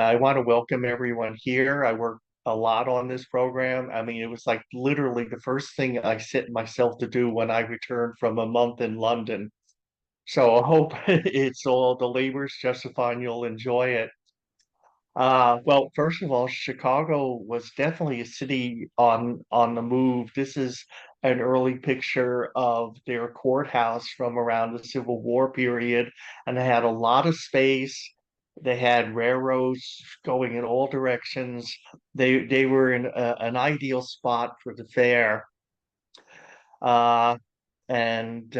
I want to welcome everyone here. I work a lot on this program. I mean, it was like literally the first thing I set myself to do when I returned from a month in London. So I hope it's all the labor's justified and you'll enjoy it. Well, first of all, Chicago was definitely a city on the move. This is an early picture of their courthouse from around the Civil War period, and they had a lot of space. They had railroads going in all directions. They were in an ideal spot for the fair. Uh, and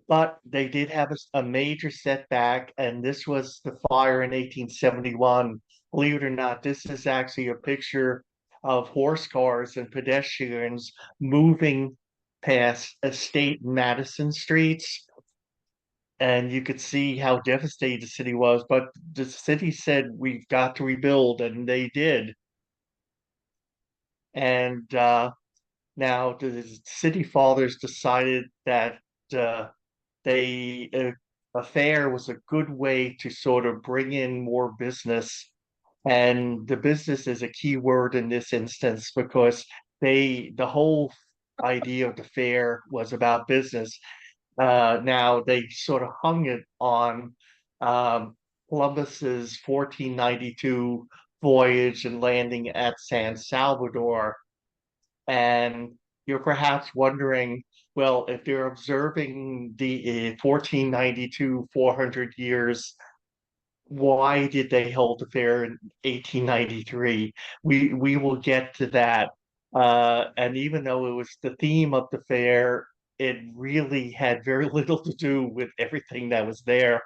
But they did have a major setback, and this was the fire in 1871. Believe it or not, this is actually a picture of horse cars and pedestrians moving past State and Madison streets. And you could see how devastated the city was. But the city said, "We've got to rebuild," and they did. And Now the city fathers decided that uh, they a fair was a good way to sort of bring in more business, and the business is a key word in this instance because the whole idea of the fair was about business. Now they sort of hung it on Columbus's 1492 voyage and landing at San Salvador, and you're perhaps wondering, well, if they're observing the 1492, 400 years, why did they hold the fair in 1893? We will get to that. And even though it was the theme of the fair, it really had very little to do with everything that was there.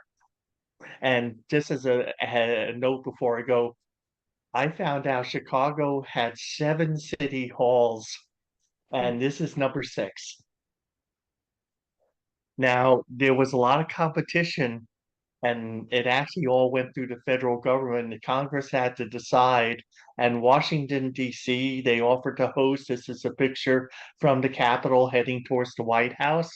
And just as a note before I go, I found out Chicago had seven city halls, and this is number six. Now, there was a lot of competition, and it actually all went through the federal government. The Congress had to decide, and Washington, D.C., they offered to host. This is a picture from the Capitol heading towards the White House.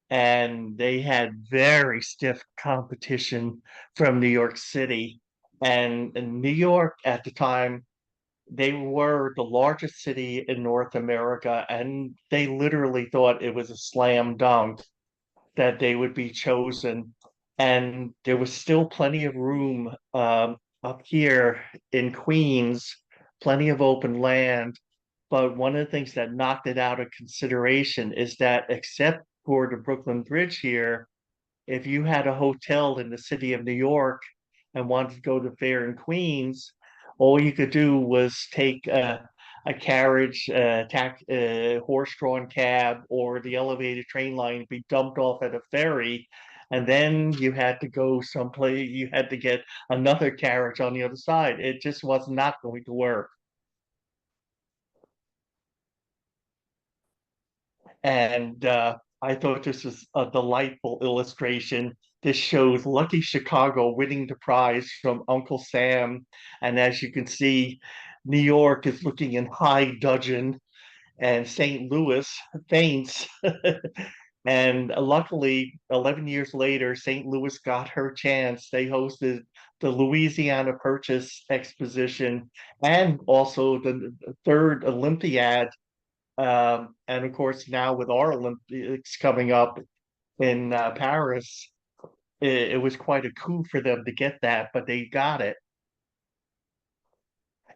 And they had very stiff competition from New York City. And in New York at the time, they were the largest city in North America, and they literally thought it was a slam dunk that they would be chosen. And there was still plenty of room up here in Queens, plenty of open land. But one of the things that knocked it out of consideration is that, except for the Brooklyn Bridge here, if you had a hotel in the city of New York and wanted to go to fair in Queens, all you could do was take a carriage, horse-drawn cab, or the elevated train line, be dumped off at a ferry, and then you had to go someplace. You had to get another carriage on the other side. It just was not going to work. And I thought this was a delightful illustration. This shows Lucky Chicago winning the prize from Uncle Sam. And as you can see, New York is looking in high dudgeon, and St. Louis faints. And luckily, 11 years later, St. Louis got her chance. They hosted the Louisiana Purchase Exposition and also the third Olympiad, and of course, now with our Olympics coming up in Paris, it was quite a coup for them to get that, but they got it.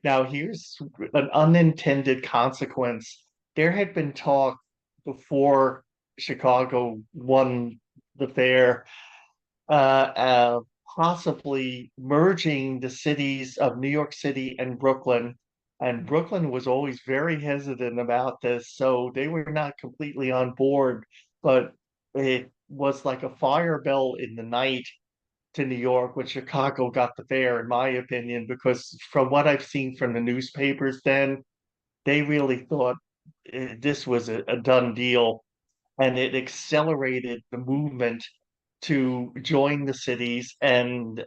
Now, here's an unintended consequence. There had been talk before Chicago won the fair, possibly merging the cities of New York City and Brooklyn. And Brooklyn was always very hesitant about this, so they were not completely on board. But it was like a fire bell in the night to New York when Chicago got the fair, in my opinion, because from what I've seen from the newspapers then, they really thought this was a done deal, and it accelerated the movement to join the cities. And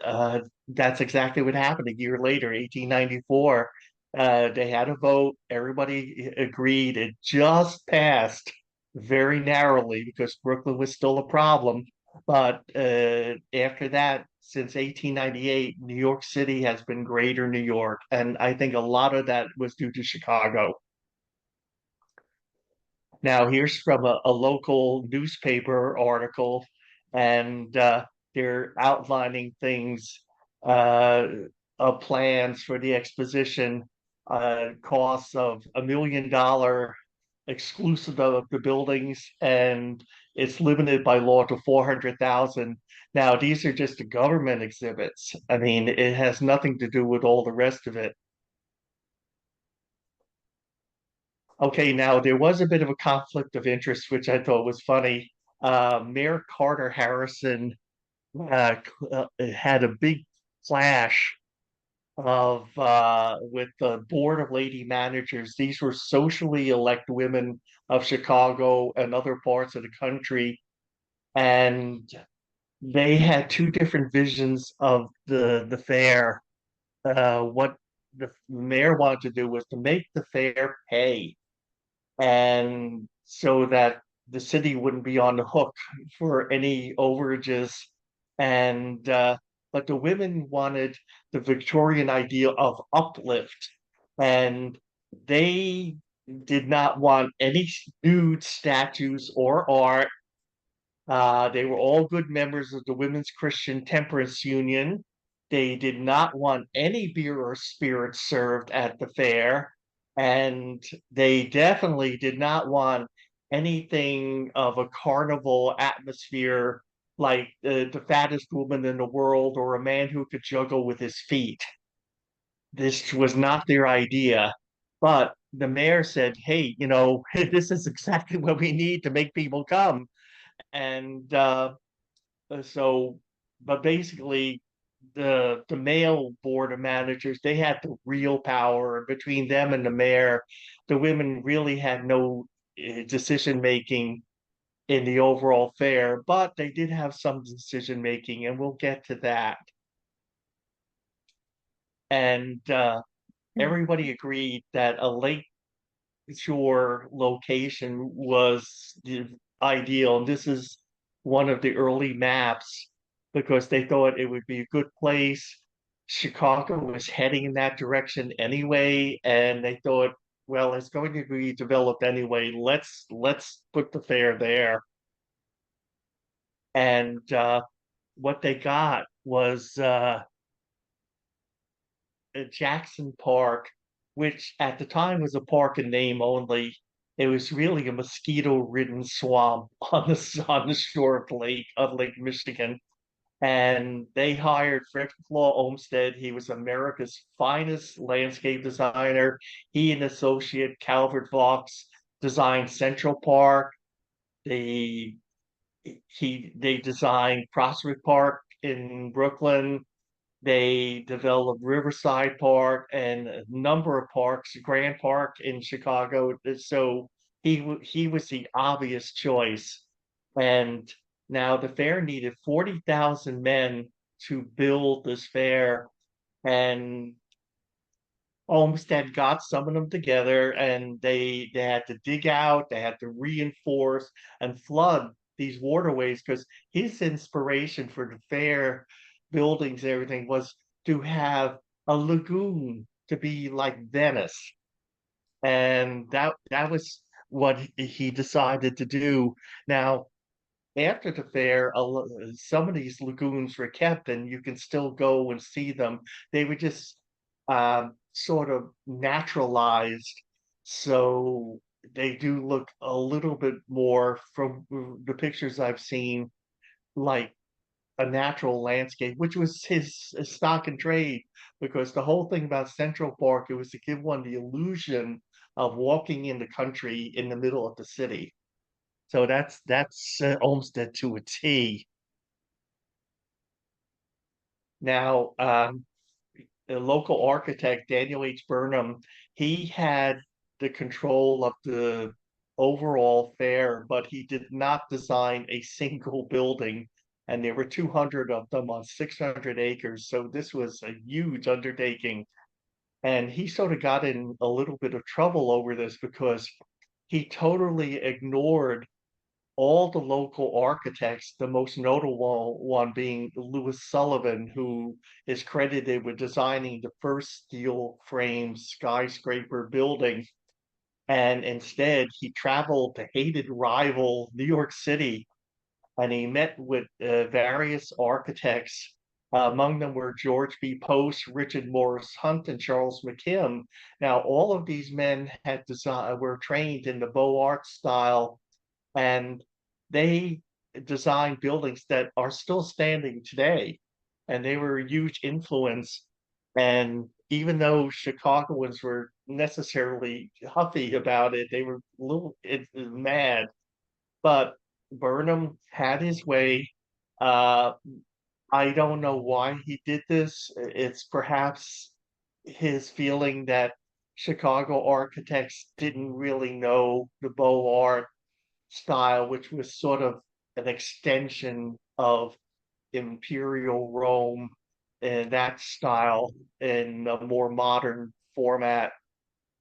that's exactly what happened a year later, 1894. They had a vote, everybody agreed, it just passed very narrowly because Brooklyn was still a problem. But after that, since 1898, New York City has been greater New York. And I think a lot of that was due to Chicago. Now, here's from a local newspaper article, and they're outlining things, uh, plans for the exposition, costs of $1 million exclusive of the buildings, and it's limited by law to 400,000. Now, these are just the government exhibits. I mean, it has nothing to do with all the rest of it. Okay, now there was a bit of a conflict of interest, which I thought was funny. Mayor Carter Harrison had a big clash of with the board of lady managers. These were socially elect women of Chicago and other parts of the country, and they had two different visions of the fair. What the mayor wanted to do was to make the fair pay, and so that the city wouldn't be on the hook for any overages. And but the women wanted the Victorian ideal of uplift, and they did not want any nude statues or art. They were all good members of the Women's Christian Temperance Union. They did not want any beer or spirits served at the fair, and they definitely did not want anything of a carnival atmosphere like the fattest woman in the world or a man who could juggle with his feet. This was not their idea. But the mayor said, hey, this is exactly what we need to make people come. And so, but basically, the male board of managers, they had the real power. Between them and the mayor, the women really had no decision making in the overall fair, but they did have some decision making, and we'll get to that. And everybody agreed that a lake shore location was the ideal. And this is one of the early maps because they thought it would be a good place. Chicago was heading in that direction anyway, and they thought, well, it's going to be developed anyway. Let's put the fair there. And what they got was Jackson Park, which at the time was a park in name only. It was really a mosquito-ridden swamp on the shore of Lake Michigan. And they hired Frederick Law Olmsted. He was America's finest landscape designer. He and associate Calvert Vaux designed Central Park. They they designed Prospect Park in Brooklyn. They developed Riverside Park and a number of parks, Grand Park in Chicago. So he was the obvious choice. And now the fair needed 40,000 men to build this fair. And Olmsted got some of them together, and they had to dig out, they had to reinforce and flood these waterways because his inspiration for the fair buildings and everything was to have a lagoon to be like Venice. And that was what he decided to do. Now, after the fair, some of these lagoons were kept, and you can still go and see them. They were just sort of naturalized, so they do look a little bit more, from the pictures I've seen, like a natural landscape, which was his stock and trade. Because the whole thing about Central Park, it was to give one the illusion of walking in the country in the middle of the city. So that's Olmsted to a T. Now, the local architect Daniel H. Burnham, he had the control of the overall fair, but he did not design a single building, and there were 200 of them on 600 acres. So this was a huge undertaking, and he sort of got in a little bit of trouble over this because he totally ignored all the local architects, the most notable one being Louis Sullivan, who is credited with designing the first steel frame skyscraper building. And instead, he traveled to hated rival New York City and he met with various architects. Among them were George B. Post, Richard Morris Hunt, and Charles McKim. Now, all of these men were trained in the Beaux Arts style, and they designed buildings that are still standing today. And they were a huge influence. And even though Chicagoans were necessarily huffy about it, they were a little mad, but Burnham had his way. Uh, I don't know why he did this. It's perhaps his feeling that Chicago architects didn't really know the Beaux Art style, which was sort of an extension of Imperial Rome and that style in a more modern format.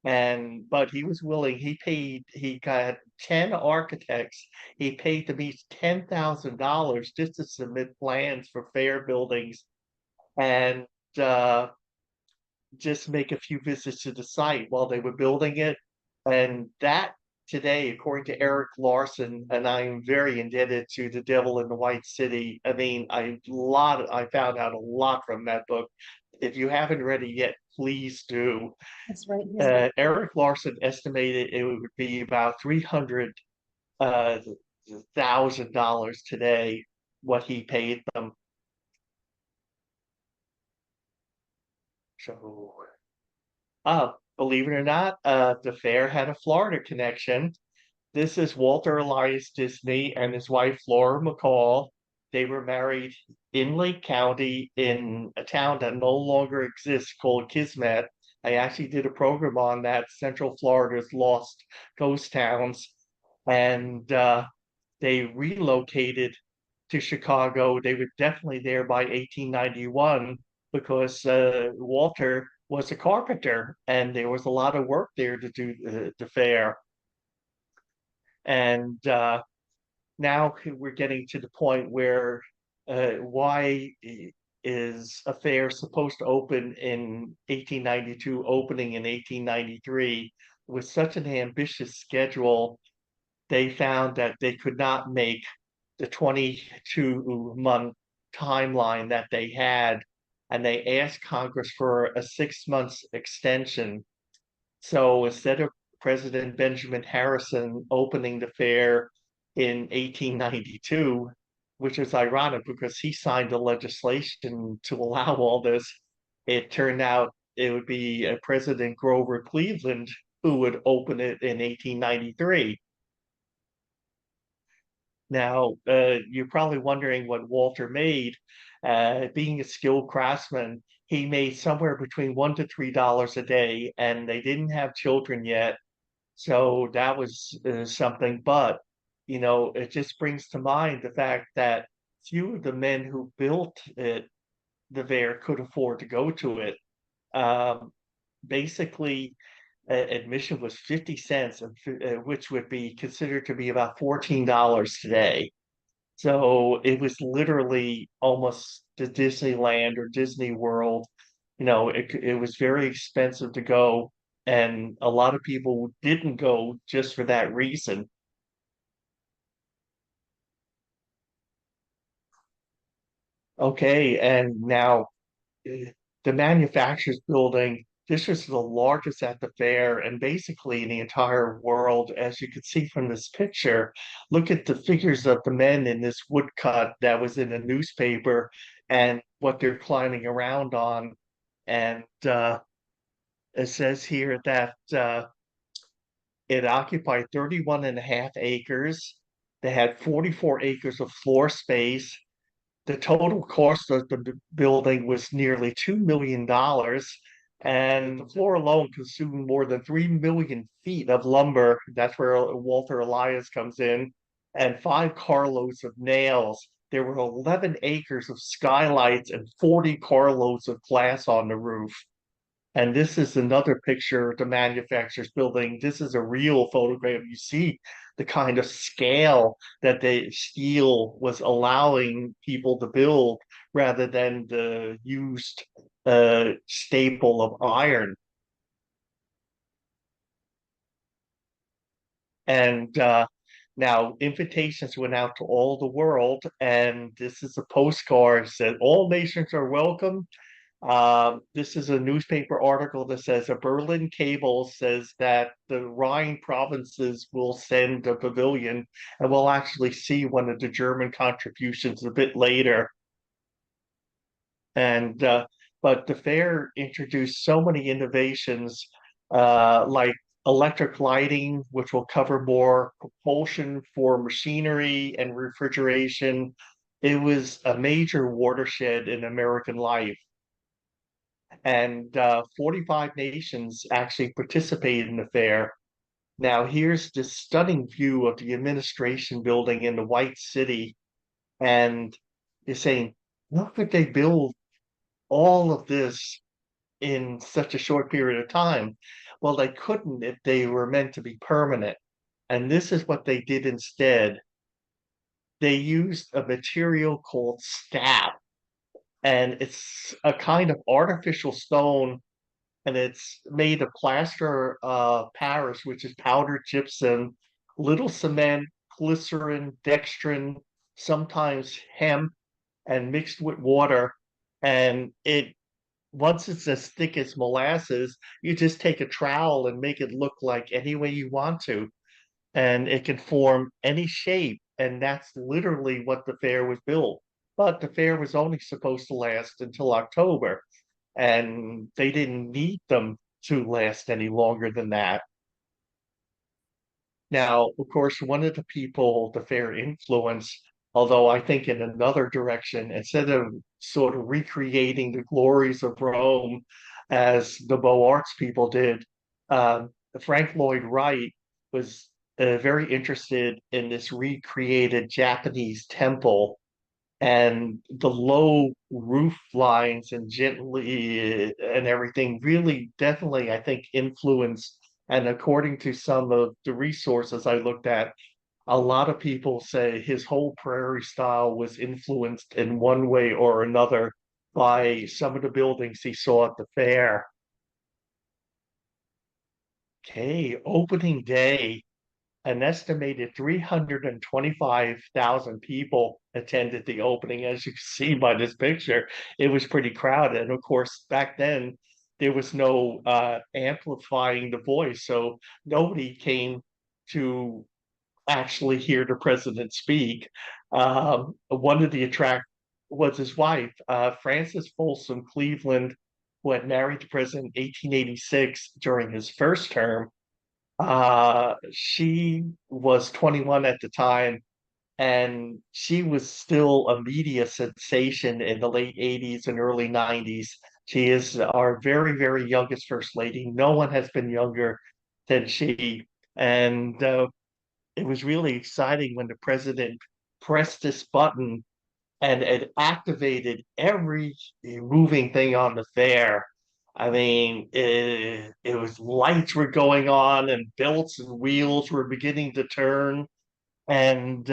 And but he was willing, he got 10 architects, he paid them each $10,000 just to submit plans for fair buildings and uh just make a few visits to the site while they were building it. And that today, according to Eric Larson, and I'm very indebted to The Devil in the White City. I mean, I found out a lot from that book. If you haven't read it yet, please do. That's right here. Eric Larson estimated it would be about 300 uh, $1,000 today, what he paid them. So, believe it or not, the fair had a Florida connection. This is Walter Elias Disney and his wife Laura McCall. They were married in Lake County in a town that no longer exists called Kismet. I actually did a program on that, Central Florida's Lost Ghost Towns. And they relocated to Chicago. They were definitely there by 1891 because Walter was a carpenter and there was a lot of work there to do the fair. And now we're getting to the point where why is a fair supposed to open in 1892, opening in 1893 with such an ambitious schedule? They found that they could not make the 22-month timeline that they had, and they asked Congress for a 6 months extension. So instead of President Benjamin Harrison opening the fair in 1892, which is ironic because he signed the legislation to allow all this, it turned out it would be President Grover Cleveland who would open it in 1893. Now, you're probably wondering what Walter made. Being a skilled craftsman, he made somewhere between $1 to $3 a day, and they didn't have children yet. So that was something. But, it just brings to mind the fact that few of the men who built it, the fair, could afford to go to it. Um, Basically, admission was 50 cents, which would be considered to be about $14 today. So it was literally almost the Disneyland or Disney World. It was very expensive to go, and a lot of people didn't go just for that reason. Okay, and now the manufacturers building, this was the largest at the fair and basically in the entire world. As you can see from this picture, look at the figures of the men in this woodcut that was in a newspaper and what they're climbing around on. And it says here that it occupied 31 and a half acres. They had 44 acres of floor space. The total cost of the building was nearly $2 million, and the floor alone consumed more than 3 million feet of lumber. That's where Walter Elias comes in, and 5 carloads of nails. There were 11 acres of skylights and 40 carloads of glass on the roof. And this is another picture of the manufacturer's building. This is a real photograph. You see the kind of scale that the steel was allowing people to build rather than the used staple of iron. And now invitations went out to all the world, and this is a postcard said all nations are welcome. This is a newspaper article that says a Berlin cable says that the Rhine provinces will send a pavilion, and we'll actually see one of the German contributions a bit later. And but the fair introduced so many innovations, like electric lighting, which will cover more propulsion for machinery and refrigeration. It was a major watershed in American life. And 45 nations actually participated in the fair. Now, here's this stunning view of the administration building in the White City. And you're saying, how could they build all of this in such a short period of time? Well, they couldn't if they were meant to be permanent. And this is what they did instead. They used a material called stap, and it's a kind of artificial stone, and it's made of plaster Paris, which is powdered gypsum, little cement, glycerin, dextrin, sometimes hemp, and mixed with water. And it once it's as thick as molasses, you just take a trowel and make it look like any way you want to, and it can form any shape. And that's literally what the fair was built. But the fair was only supposed to last until October, and they didn't need them to last any longer than that. Now, of course, one of the people the fair influence, although I think in another direction, instead of sort of recreating the glories of Rome as the Beaux Arts people did, um, Frank Lloyd Wright was very interested in this recreated Japanese temple, and the low roof lines and gently and everything really definitely I think influenced. And according to some of the resources I looked at, a lot of people say his whole prairie style was influenced in one way or another by some of the buildings he saw at the fair. Okay, opening day. An estimated 325,000 people attended the opening. As you can see by this picture, it was pretty crowded. And of course, back then, there was no amplifying the voice. So nobody came to actually hear the president speak. One of the attract was his wife, Frances Folsom Cleveland, who had married the president in 1886 during his first term. She was 21 at the time, and she was still a media sensation in the late 80s and early 90s. She is our very, very youngest first lady. No one has been younger than she. And it was really exciting when the president pressed this button and it activated every moving thing on the fair. I mean, it was lights were going on and belts and wheels were beginning to turn. And,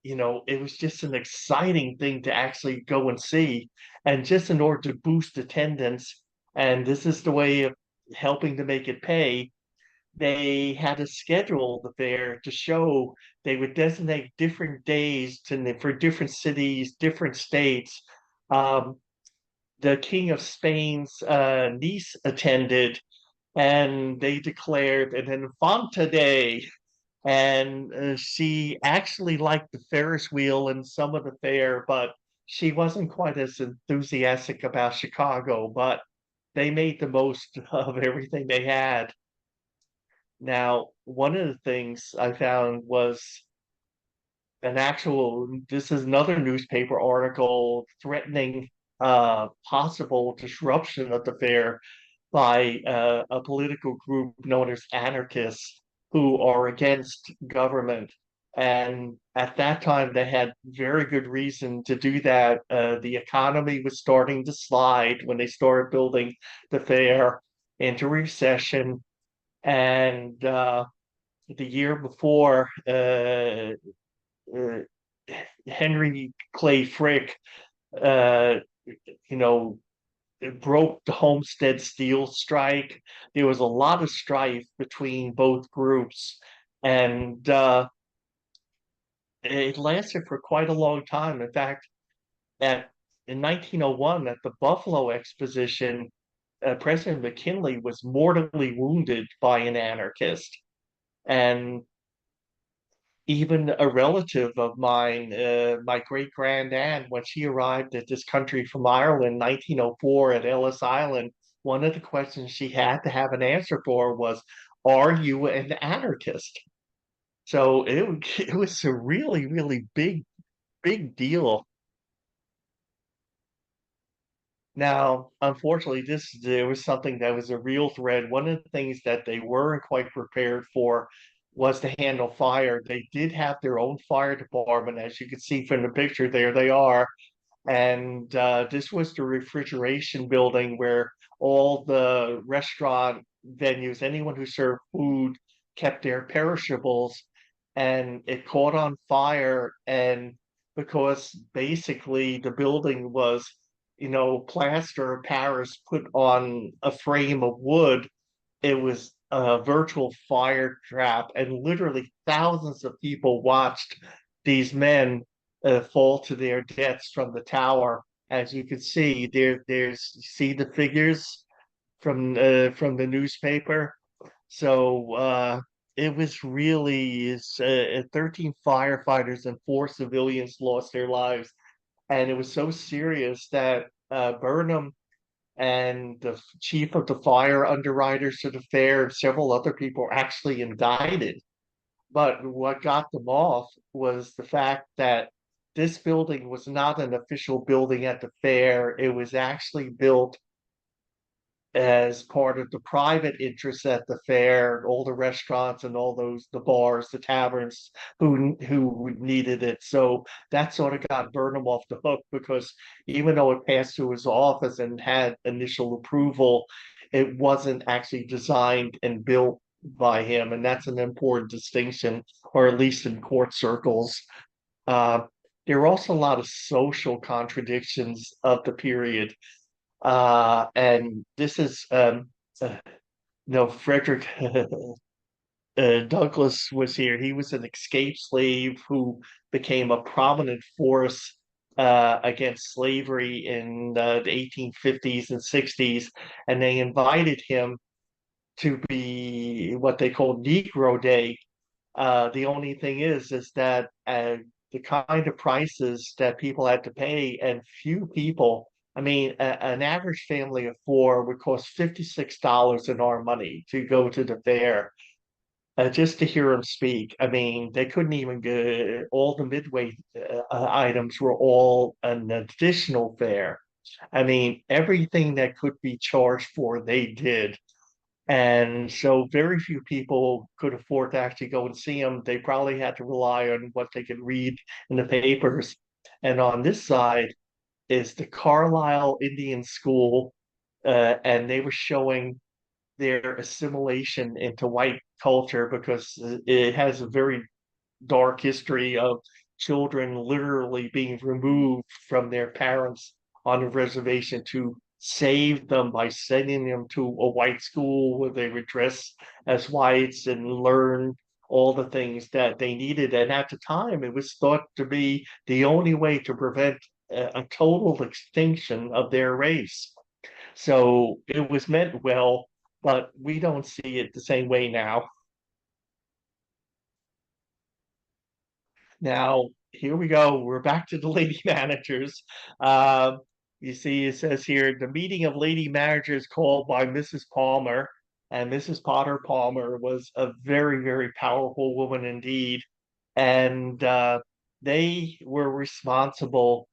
it was just an exciting thing to actually go and see. And just in order to boost attendance, and this is the way of helping to make it pay, they had to schedule the fair to show. They would designate different days for different cities, different states. Um, the King of Spain's niece attended, and they declared an Infanta Day. And she actually liked the Ferris wheel and some of the fair, but she wasn't quite as enthusiastic about Chicago. But they made the most of everything they had. Now, one of the things I found was this is another newspaper article threatening possible disruption of the fair by a political group known as anarchists who are against government. And at that time, they had very good reason to do that. The economy was starting to slide when they started building the fair into recession. And the year before, uh, Henry Clay Frick, uh, you know, it broke the Homestead Steel strike. There was a lot of strife between both groups, and it lasted for quite a long time. In fact, at in 1901, at the Buffalo Exposition, President McKinley was mortally wounded by an anarchist, and even a relative of mine, my great grandaunt, when she arrived at this country from Ireland, 1904 at Ellis Island, one of the questions she had to have an answer for was, "Are you an anarchist?" So it was a really, really big deal. Now, unfortunately, this there was something that was a real threat. One of the things that they weren't quite prepared for was to handle fire. They did have their own fire department, as you can see from the picture. There they are, and this was the refrigeration building where all the restaurant venues, anyone who served food, kept their perishables. And it caught on fire. And because basically the building was, plaster of Paris put on a frame of wood, it was a virtual fire trap, and literally thousands of people watched these men fall to their deaths from the tower. As you can see, there's you see the figures from the newspaper. So it was really 13 firefighters and 4 civilians lost their lives, and it was so serious that Burnham and the chief of the fire underwriters to the fair and several other people were actually indicted. But what got them off was the fact that this building was not an official building at the fair. It was actually built as part of the private interests at the fair, all the restaurants and all those the bars, the taverns who needed it. So that sort of got Burnham off the hook, because even though it passed through his office and had initial approval, it wasn't actually designed and built by him, and that's an important distinction, or at least in court circles. Uh, there were also a lot of social contradictions of the period, and this is Frederick Douglass was here. He was an escaped slave who became a prominent force against slavery in the 1850s and 60s, and they invited him to be what they call Negro Day. The only thing is that the kind of prices that people had to pay, and few people, I mean, an average family of four would cost $56 in our money to go to the fair, just to hear him speak. I mean, they couldn't even get all the midway items were all an additional fare. I mean, everything that could be charged for, they did. And so very few people could afford to actually go and see him. They probably had to rely on what they could read in the papers. And on this side is the Carlisle Indian School, and they were showing their assimilation into white culture, because it has a very dark history of children literally being removed from their parents on a reservation to save them by sending them to a white school where they would dress as whites and learn all the things that they needed. And at the time, it was thought to be the only way to prevent a total extinction of their race. So it was meant well, but we don't see it the same way now. Now, here we go. We're back to the lady managers. Um, you see, it says here the meeting of lady managers called by Mrs. Palmer, and Mrs. Potter Palmer was a very, very powerful woman indeed. And they were responsible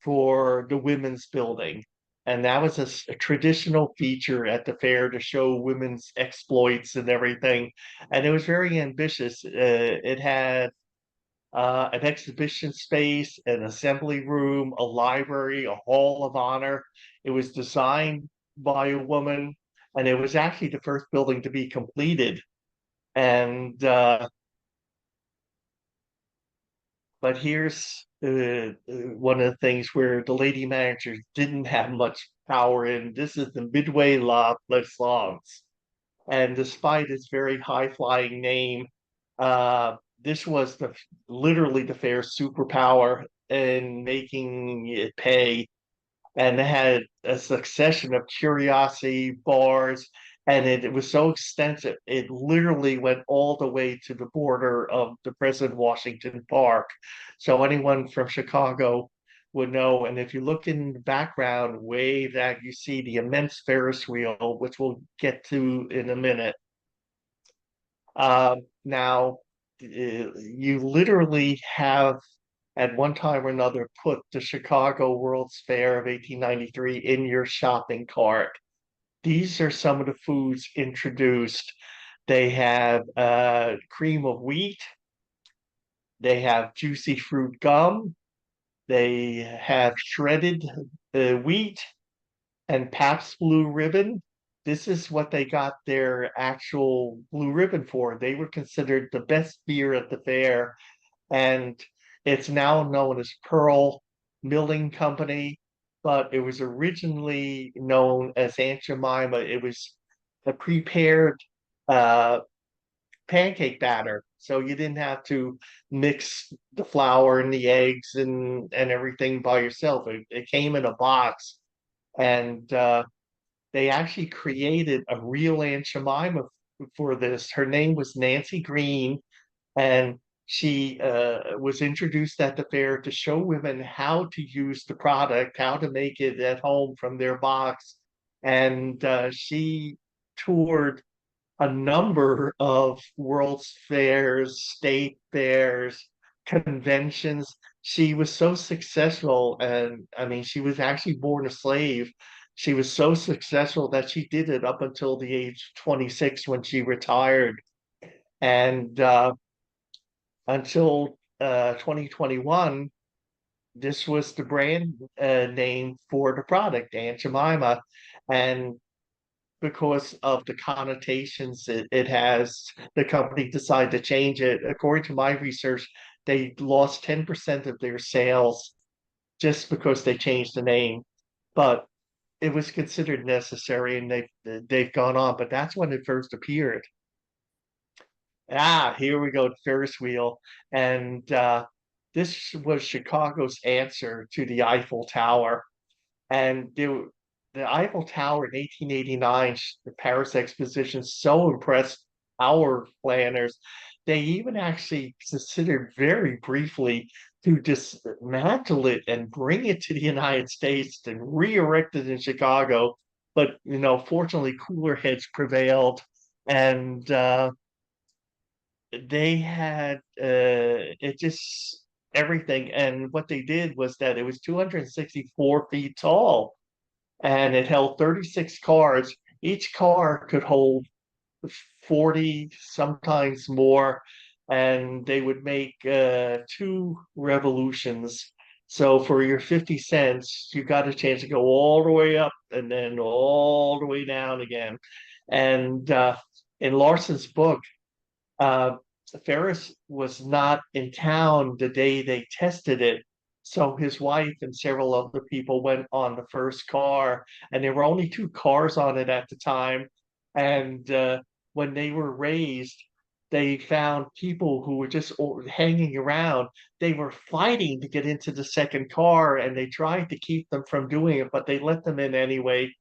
for the women's building. And that was a traditional feature at the fair to show women's exploits and everything. And it was very ambitious. It had an exhibition space, an assembly room, a library, a hall of honor. It was designed by a woman, and it was actually the first building to be completed. And but here's one of the things where the lady manager didn't have much power in. This is the Midway La Plaisance. And despite its very high-flying name, this was literally the fair's superpower in making it pay, and it had a succession of curiosity bars, and it was so extensive it literally went all the way to the border of the present Washington Park. So anyone from Chicago would know. And if you look in the background way back, you see the immense Ferris wheel, which we'll get to in a minute. Now, you literally have at one time or another put the Chicago World's Fair of 1893 in your shopping cart. These are some of the foods introduced. They have cream of wheat, they have juicy fruit gum, they have shredded wheat and Pabst Blue Ribbon. This is what they got their actual blue ribbon for. They were considered the best beer at the fair, and it's now known as Pearl Milling Company, but it was originally known as Aunt Jemima. It was a prepared uh, pancake batter, so you didn't have to mix the flour and the eggs and everything by yourself. It came in a box, and they actually created a real Aunt Jemima for this. Her name was Nancy Green, and she was introduced at the fair to show women how to use the product, how to make it at home from their box. And she toured a number of World's Fairs, state fairs, conventions. She was so successful, and I mean, she was actually born a slave. She was so successful that she did it up until the age of 26 when she retired. And until 2021, this was the brand name for the product, Aunt Jemima. And because of the connotations it has, the company decided to change it. According to my research, they lost 10% of their sales just because they changed the name. But it was considered necessary, and they've gone on. But that's when it first appeared. Here we go, the Ferris wheel. And this was Chicago's answer to the Eiffel Tower. And the Eiffel Tower in 1889, the Paris Exposition, so impressed our planners. They even actually considered very briefly to dismantle it and bring it to the United States and re-erect it in Chicago. But, fortunately, cooler heads prevailed. And they had it just everything. And what they did was that it was 264 feet tall, and it held 36 cars. Each car could hold 40, sometimes more, and they would make two revolutions. So for your 50 cents, you got a chance to go all the way up and then all the way down again. And in Larson's book, uh, Ferris was not in town the day they tested it. So his wife and several other people went on the first car, and there were only two cars on it at the time. And when they were raised, they found people who were just hanging around. They were fighting to get into the second car, and they tried to keep them from doing it, but they let them in anyway,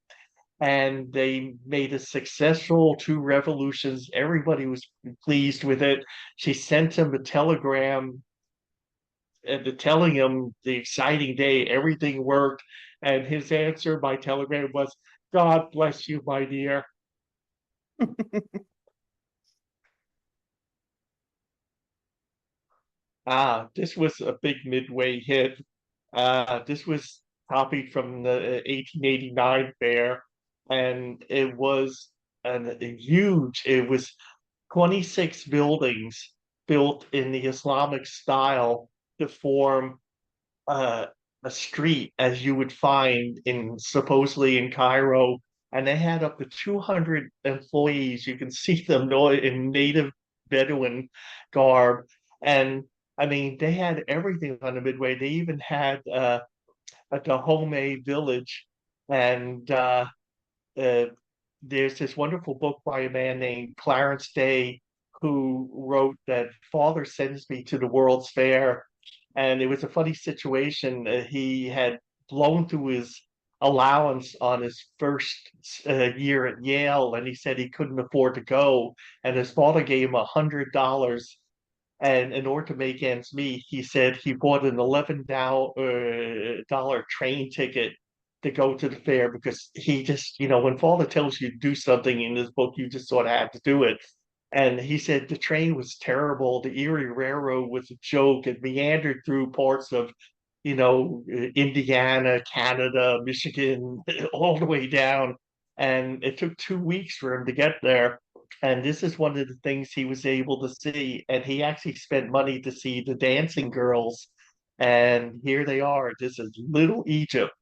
and they made a successful two revolutions. Everybody was pleased with it. She sent him a telegram telling him the exciting day, everything worked. And his answer by telegram was, "God bless you, my dear." This was a big midway hit. This was copied from the 1889 fair, and it was a huge, it was 26 buildings built in the Islamic style to form uh, a street as you would find in supposedly in Cairo, and they had up to 200 employees. You can see them in native Bedouin garb, and I mean they had everything on the Midway. They even had a Dahomey village, and uh, there's this wonderful book by a man named Clarence Day who wrote that Father sends me to the World's Fair. And it was a funny situation. He had blown through his allowance on his first year at Yale, and he said he couldn't afford to go. And his father gave him $100, and in order to make ends meet, he said he bought an $11 train ticket to go to the fair because he just, when father tells you to do something in this book, you just sort of have to do it. And he said the train was terrible. The Erie Railroad was a joke. It meandered through parts of, Indiana, Canada, Michigan, all the way down. And it took 2 weeks for him to get there. And this is one of the things he was able to see. And he actually spent money to see the dancing girls. And here they are. This is Little Egypt.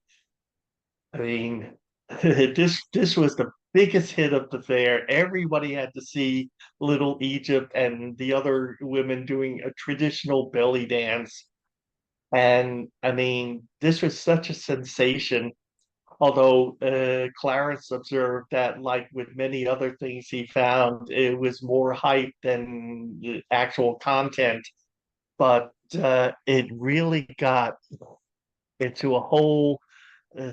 I mean, this was the biggest hit of the fair. Everybody had to see Little Egypt and the other women doing a traditional belly dance. And I mean, this was such a sensation. Although Clarence observed that, like with many other things he found, it was more hype than the actual content. But it really got into a whole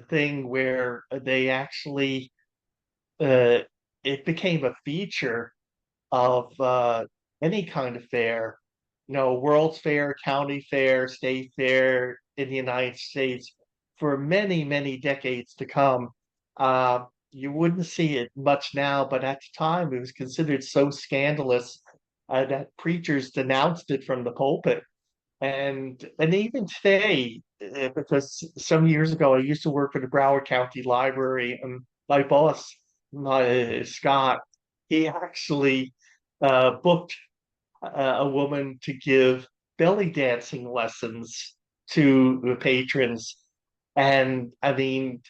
thing where they actually uh, it became a feature of any kind of fair, World's Fair, County Fair, State Fair in the United States for many, many decades to come. You wouldn't see it much now, but at the time it was considered so scandalous that preachers denounced it from the pulpit. And even today, because some years ago I used to work for the Broward County Library, and my boss, Scott, he actually booked a woman to give belly dancing lessons to the patrons. And I mean,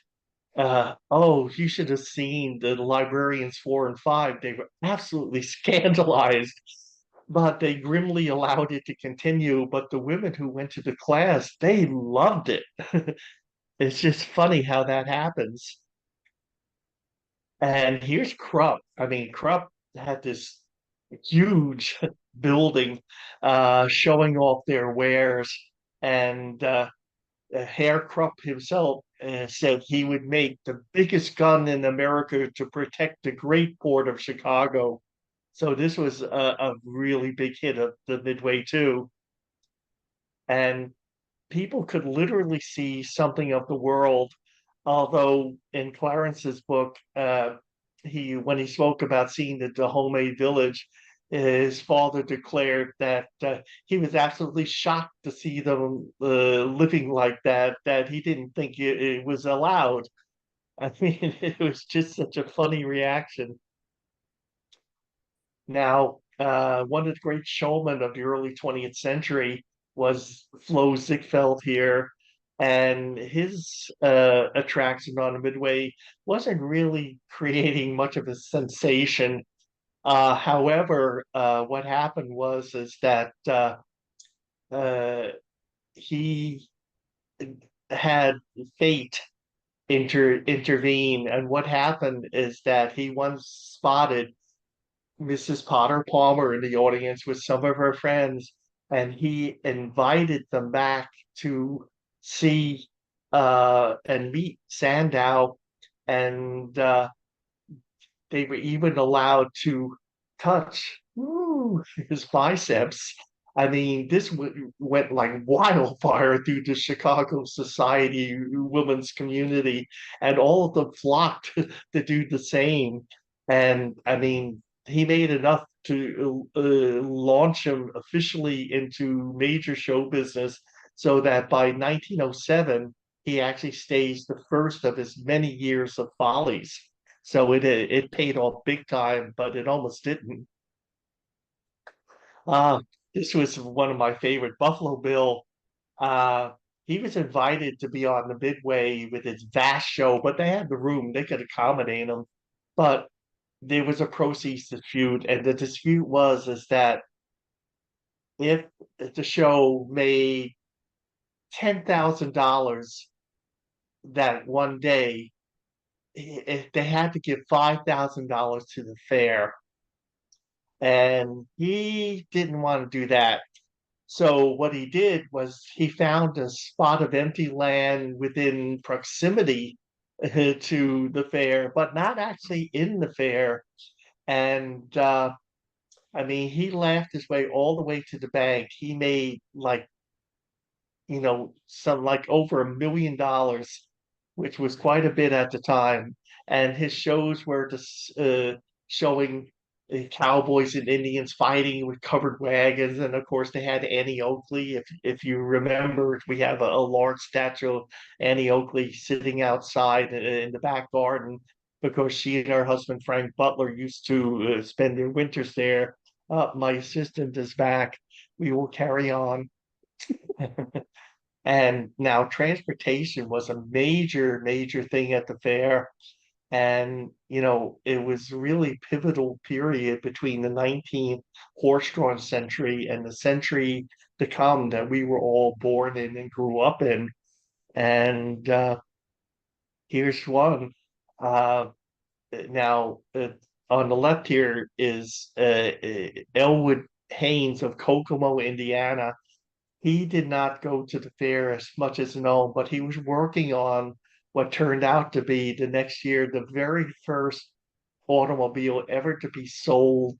oh, you should have seen the librarians 4 and 5. They were absolutely scandalized, but they grimly allowed it to continue. But the women who went to the class, they loved it. It's just funny how that happens. And here's Krupp. I mean, Krupp had this huge building showing off their wares. And Herr Krupp himself said he would make the biggest gun in America to protect the great port of Chicago. So this was a really big hit of the Midway too. And people could literally see something of the world. Although in Clarence's book, he when he spoke about seeing the Dahomey village, his father declared that he was absolutely shocked to see them living like that, that he didn't think it was allowed. I mean, it was just such a funny reaction. Now, one of the great showmen of the early 20th century was Flo Ziegfeld here, and his attraction on the Midway wasn't really creating much of a sensation. However, what happened was is that uh, he had fate intervene, and what happened is that he once spotted Mrs. Potter Palmer in the audience with some of her friends, and he invited them back to see and meet Sandow, and they were even allowed to touch his biceps. I mean, this went like wildfire through the Chicago society, women's community, and all of them flocked to do the same. And I mean, he made enough to launch him officially into major show business, so that by 1907, he actually staged the first of his many years of follies. So it paid off big time, but it almost didn't. Uh, this was one of my favorite. Buffalo Bill, uh, he was invited to be on the Midway with his vast show, but they had the room, they could accommodate him. But there was a proceeds dispute, and the dispute was is that if the show made $10,000 that one day, if they had to give $5,000 to the fair, and he didn't want to do that. So what he did was he found a spot of empty land within proximity to the fair, but not actually in the fair. And I mean, he laughed his way all the way to the bank. He made like, some like over $1 million, which was quite a bit at the time. And his shows were just showing cowboys and Indians fighting with covered wagons, and of course they had Annie Oakley. If you remember, we have a large statue of Annie Oakley sitting outside in the back garden because she and her husband Frank Butler used to spend their winters there. My assistant is back. We will carry on. And now transportation was a major, major thing at the fair. And, it was really pivotal period between the 19th horse-drawn century and the century to come that we were all born in and grew up in. And here's one. Uh, now, on the left here is Elwood Haynes of Kokomo, Indiana. He did not go to the fair as much as known, but he was working on what turned out to be the next year the very first automobile ever to be sold,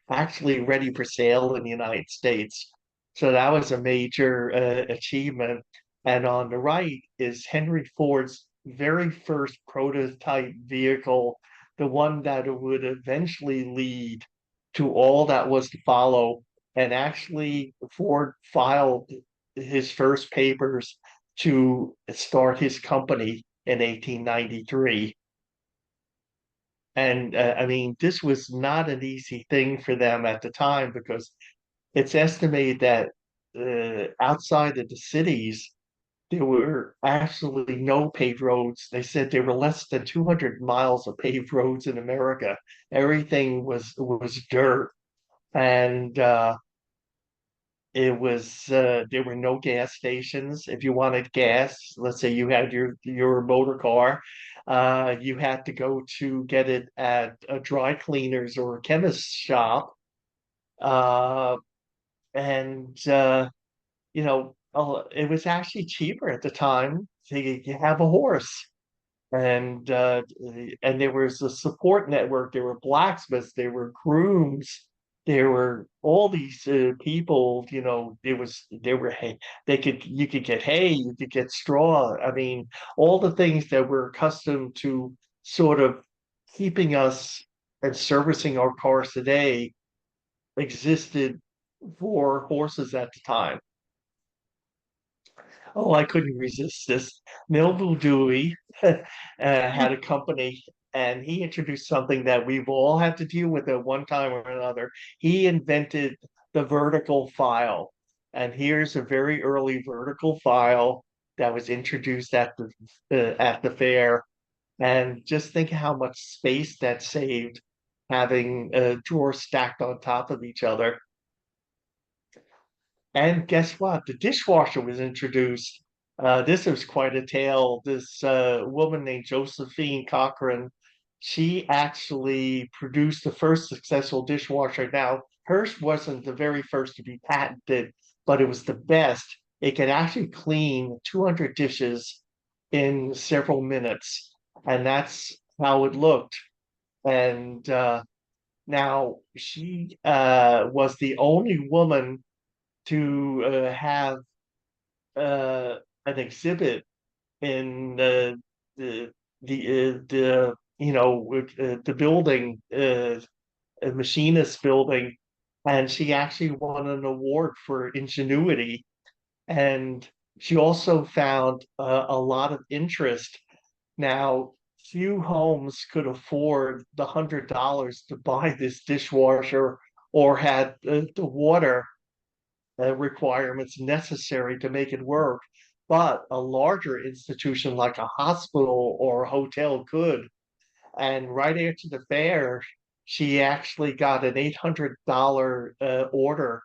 actually ready for sale in the United States. So that was a major achievement. And on the right is Henry Ford's very first prototype vehicle, the one that would eventually lead to all that was to follow. And actually, Ford filed his first papers to start his company in 1893. And I mean, this was not an easy thing for them at the time because it's estimated that outside of the cities, there were absolutely no paved roads. They said there were less than 200 miles of paved roads in America. Everything was dirt, and it was there were no gas stations. If you wanted gas, let's say you had your motor car, you had to go to get it at a dry cleaners or a chemist shop. Uh, and it was actually cheaper at the time to have a horse. And there was a support network. There were blacksmiths, there were grooms, there were all these people. There were hay. You could get hay, you could get straw. I mean, all the things that we're accustomed to sort of keeping us and servicing our cars today existed for horses at the time. Oh, I couldn't resist this. Melville Dewey had a company, and he introduced something that we've all had to deal with at one time or another. He invented the vertical file. And here's a very early vertical file that was introduced at the fair. And just think how much space that saved having drawers stacked on top of each other. And guess what? The dishwasher was introduced. This was quite a tale. This woman named Josephine Cochran, she actually produced the first successful dishwasher. Now, hers wasn't the very first to be patented, but it was the best. It could actually clean 200 dishes in several minutes, and that's how it looked. And now she was the only woman to have an exhibit in the building, a machinist building, and she actually won an award for ingenuity. And she also found a lot of interest. Now, few homes could afford the $100 to buy this dishwasher or had the water. requirements necessary to make it work. But a larger institution like a hospital or a hotel could. And right after the fair, she actually got an $800 order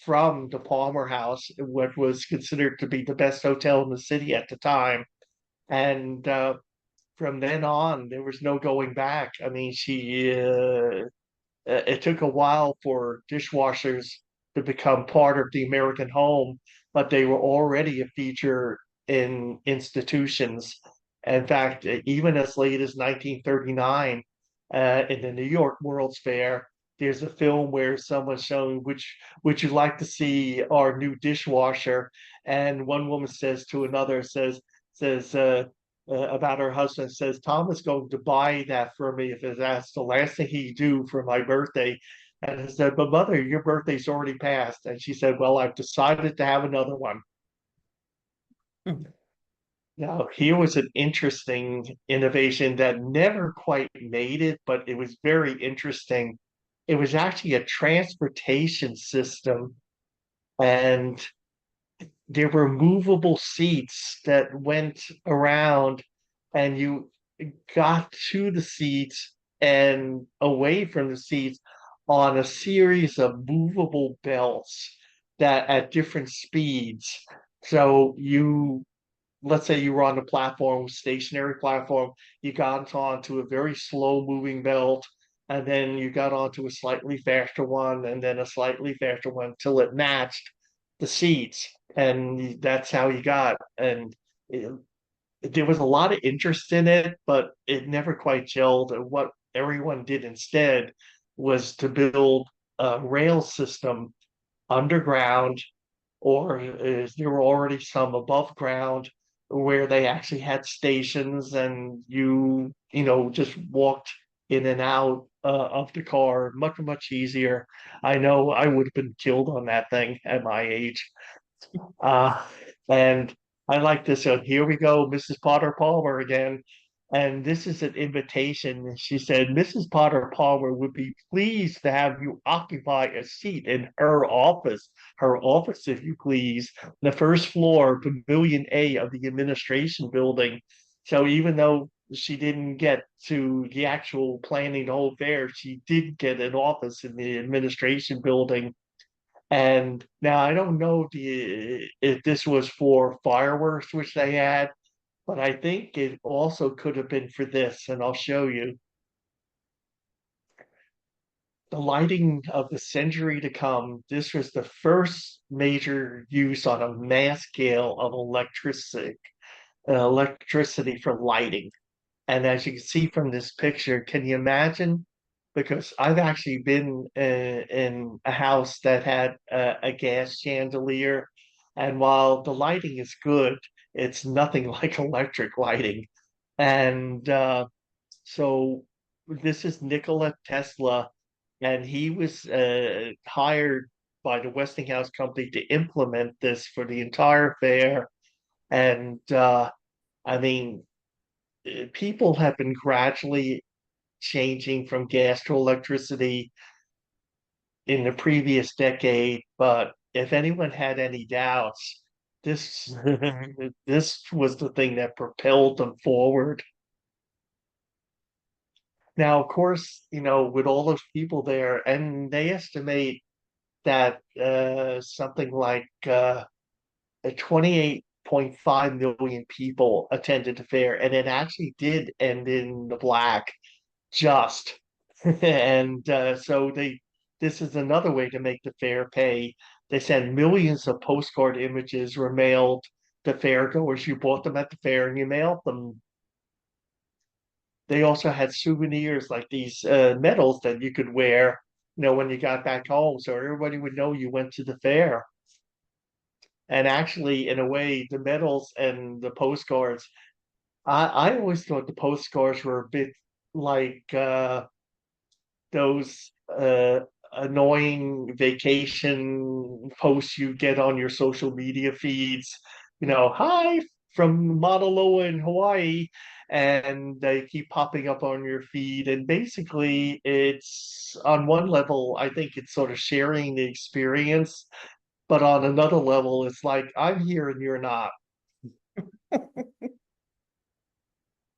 from the Palmer House, what was considered to be the best hotel in the city at the time. And from then on, there was no going back. I mean, it took a while for dishwashers to become part of the American home, but they were already a feature in institutions. In fact, even as late as 1939, in the New York World's Fair, there's a film where someone's showing which would you like to see our new dishwasher, and one woman says to another says about her husband says, Tom is going to buy that for me if that's the last thing he do for my birthday. And I said, but mother, your birthday's already passed. And she said, well, I've decided to have another one. Now, here was an interesting innovation that never quite made it, but it was very interesting. It was actually a transportation system, and there were movable seats that went around, and you got to the seats and away from the seats on a series of movable belts that at different speeds. So let's say you were on the platform, stationary platform, you got onto a very slow moving belt, and then you got onto a slightly faster one, and then a slightly faster one till it matched the seats. And that's how you got. And it, there was a lot of interest in it, but it never quite gelled. And what everyone did instead was to build a rail system underground, or there were already some above ground where they actually had stations, and you just walked in and out of the car much easier. I know I would have been killed on that thing at my age. Uh, and I like this. So here we go, Mrs. Potter Palmer again. And this is an invitation. She said, Mrs. Potter Palmer would be pleased to have you occupy a seat in her office, if you please, the first floor, Pavilion A of the administration building. So even though she didn't get to the actual planning the whole fair, she did get an office in the administration building. And now I don't know if this was for fireworks, which they had, but I think it also could have been for this, and I'll show you. The lighting of the century to come, this was the first major use on a mass scale of electricity for lighting. And as you can see from this picture, can you imagine? Because I've actually been in a house that had a gas chandelier, and while the lighting is good, it's nothing like electric lighting. And so this is Nikola Tesla, and he was hired by the Westinghouse Company to implement this for the entire fair. And I mean, people have been gradually changing from gas to electricity in the previous decade, but if anyone had any doubts, this this was the thing that propelled them forward. Now, of course, with all those people there, and they estimate that something like 28.5 million people attended the fair, and it actually did end in the black just. And so this is another way to make the fair pay. They send millions of postcard images were mailed to fairgoers. You bought them at the fair and you mailed them. They also had souvenirs like these medals that you could wear, when you got back home, so everybody would know you went to the fair. And actually, in a way, the medals and the postcards, I always thought the postcards were a bit like those annoying vacation posts you get on your social media feeds. Hi from Mauna Loa in Hawaii, and they keep popping up on your feed. And basically, it's on one level, I think it's sort of sharing the experience, but on another level, it's like I'm here and you're not.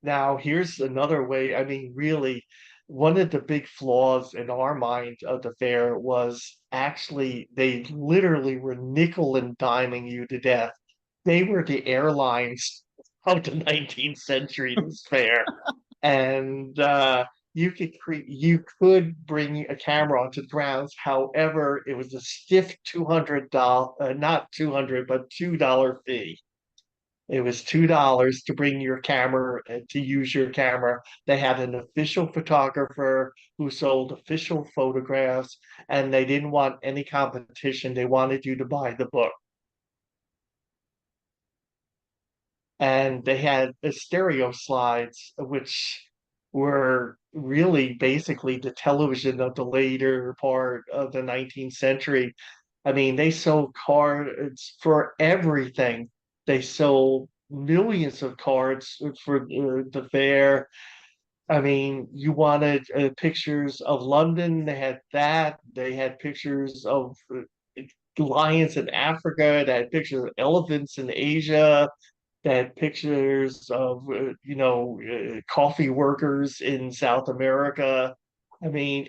Now, here's another way. I mean, really, one of the big flaws in our mind of the fair was actually they literally were nickel and diming you to death. They were the airlines of the 19th century, this fair. And you could bring a camera onto the grounds. However, it was a stiff $200, not 200, but $2 fee. It was $2 to bring your camera, to use your camera. They had an official photographer who sold official photographs, and they didn't want any competition. They wanted you to buy the book. And they had stereo slides, which were really basically the television of the later part of the 19th century. I mean, they sold cards for everything. They sold millions of cards for the fair. I mean, you wanted pictures of London, they had that. They had pictures of lions in Africa, they had pictures of elephants in Asia, they had pictures of coffee workers in South America. I mean,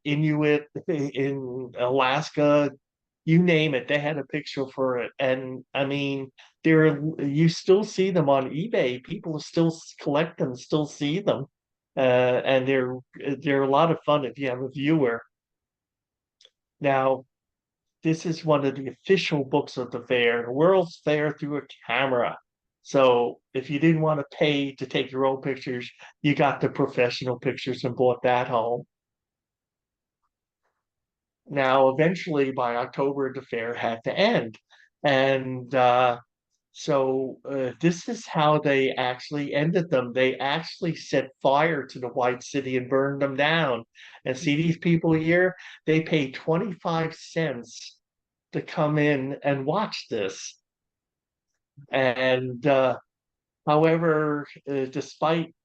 Inuit in Alaska, you name it, they had a picture for it. And I mean, there you still see them on eBay. People still collect them, still see them, and they're a lot of fun if you have a viewer. Now, this is one of the official books of the fair, the World's Fair Through a Camera. So if you didn't want to pay to take your own pictures, you got the professional pictures and brought that home. Now, eventually, by October, the fair had to end. And this is how they actually ended them. They actually set fire to the White City and burned them down. And see these people here, they pay 25 cents to come in and watch this. And however, despite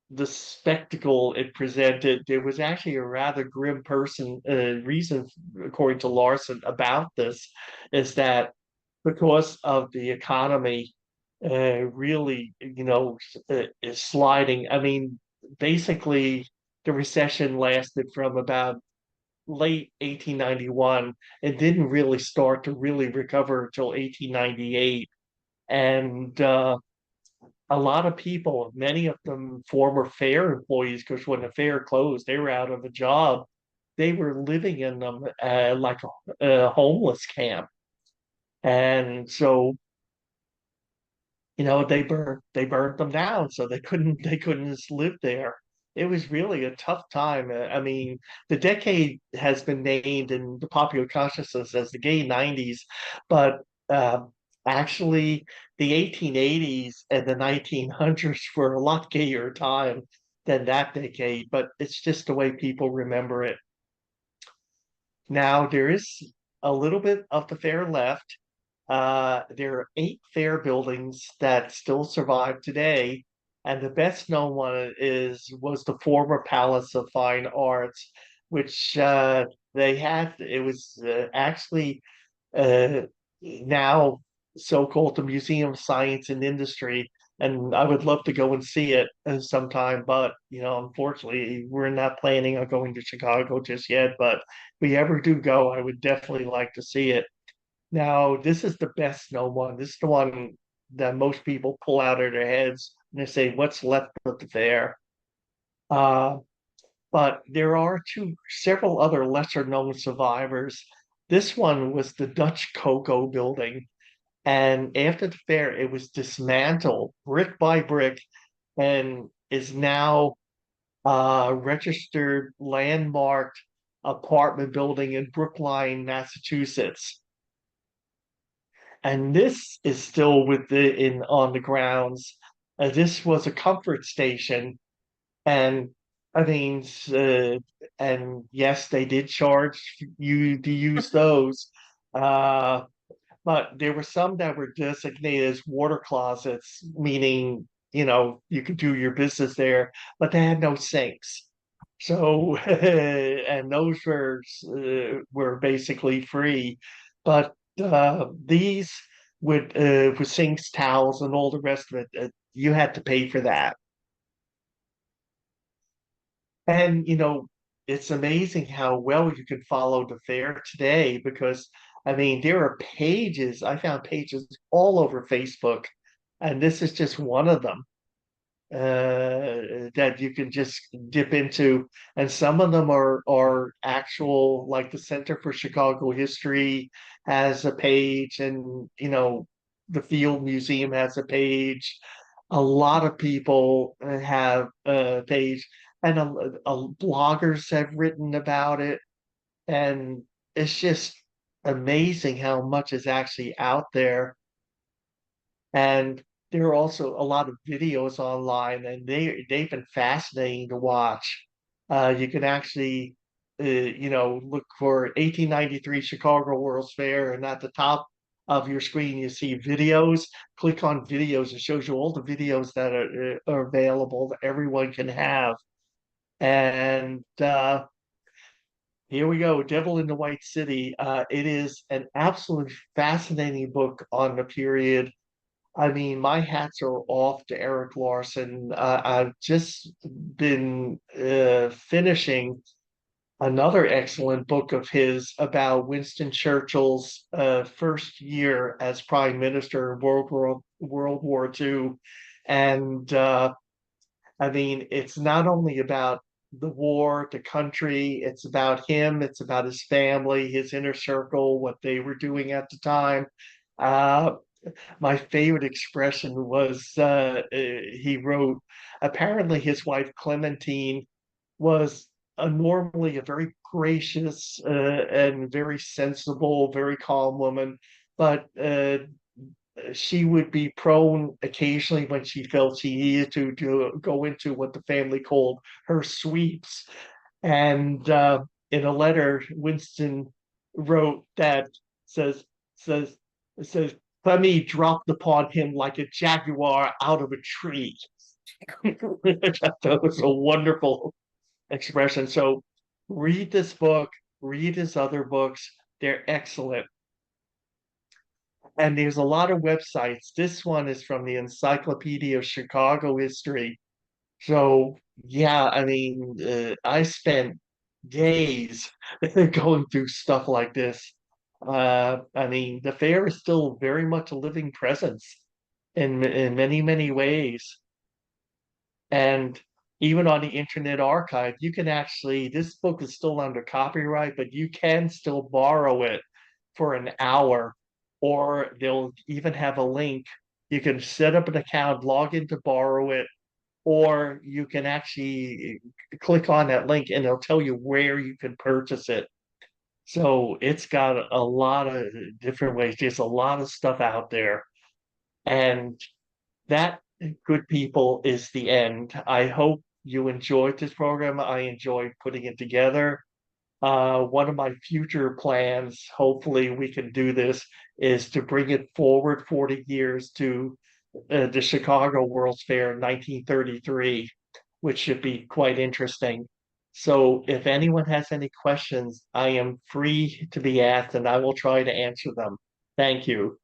the spectacle it presented, there was actually a rather grim reason, according to Larson, about this, is that because of the economy really, is sliding. I mean, basically, the recession lasted from about late 1891 and didn't really start to really recover until 1898. And a lot of people, many of them former fair employees, because when the fair closed, they were out of a job. They were living in them like a homeless camp. And so, they burned them down, so they couldn't just live there. It was really a tough time. I mean, the decade has been named in the popular consciousness as the gay 90s, but actually the 1880s and the 1900s were a lot gayer time than that decade, but it's just the way people remember it. Now there is a little bit of the fair left. There are 8 fair buildings that still survive today, and the best known one was the former Palace of Fine Arts, which they had. It was actually uh, now so-called the Museum of Science and Industry, and I would love to go and see it sometime. But unfortunately, we're not planning on going to Chicago just yet. But if we ever do go, I would definitely like to see it. Now, this is the best known one. This is the one that most people pull out of their heads and they say, "What's left of the fair?" Uh, but there are several other lesser known survivors. This one was the Dutch Cocoa Building. And after the fair, it was dismantled brick by brick and is now a registered landmarked apartment building in Brookline, Massachusetts. And this is still within on the grounds. This was a comfort station, and I mean, and yes, they did charge you to use those, uh, but there were some that were designated as water closets, meaning you could do your business there, but they had no sinks. So, and those were basically free. But these with sinks, towels, and all the rest of it, you had to pay for that. And it's amazing how well you can follow the fair today because I mean there are pages. I found pages all over Facebook, and this is just one of them that you can just dip into, and some of them are actual, like the Center for Chicago History has a page, and the Field Museum has a page. A lot of people have a page, and bloggers have written about it, and it's just amazing how much is actually out there. And there are also a lot of videos online, and they've been fascinating to watch. You can actually, look for 1893 Chicago World's Fair, and at the top of your screen you see videos. Click on videos; it shows you all the videos that are available that everyone can have. And here we go, Devil in the White City. It is an absolutely fascinating book on the period. I mean, my hats are off to Eric Larson. I've just been finishing another excellent book of his about Winston Churchill's first year as Prime Minister in World War II. And I mean, it's not only about the war, the country, it's about him, it's about his family, his inner circle, what they were doing at the time. Uh, my favorite expression was he wrote, apparently his wife Clementine was normally a very gracious and very sensible, very calm woman, but she would be prone occasionally when she felt she needed to go into what the family called her sweeps. And in a letter, Winston wrote that says says says Clemmy dropped upon him like a jaguar out of a tree. That was a wonderful expression. So read this book, read his other books. They're excellent. And there's a lot of websites. This one is from the Encyclopedia of Chicago History. So yeah, I mean, I spent days going through stuff like this. I mean, the fair is still very much a living presence in many, many ways. And even on the Internet Archive, you can actually, this book is still under copyright, but you can still borrow it for an hour, or they'll even have a link. You can set up an account, log in to borrow it, or you can actually click on that link and it'll tell you where you can purchase it. So it's got a lot of different ways. There's a lot of stuff out there. And that, good people, is the end. I hope you enjoyed this program. I enjoyed putting it together. One of my future plans, hopefully we can do this, is to bring it forward 40 years to the Chicago World's Fair in 1933, which should be quite interesting. So if anyone has any questions, I am free to be asked and I will try to answer them. Thank you.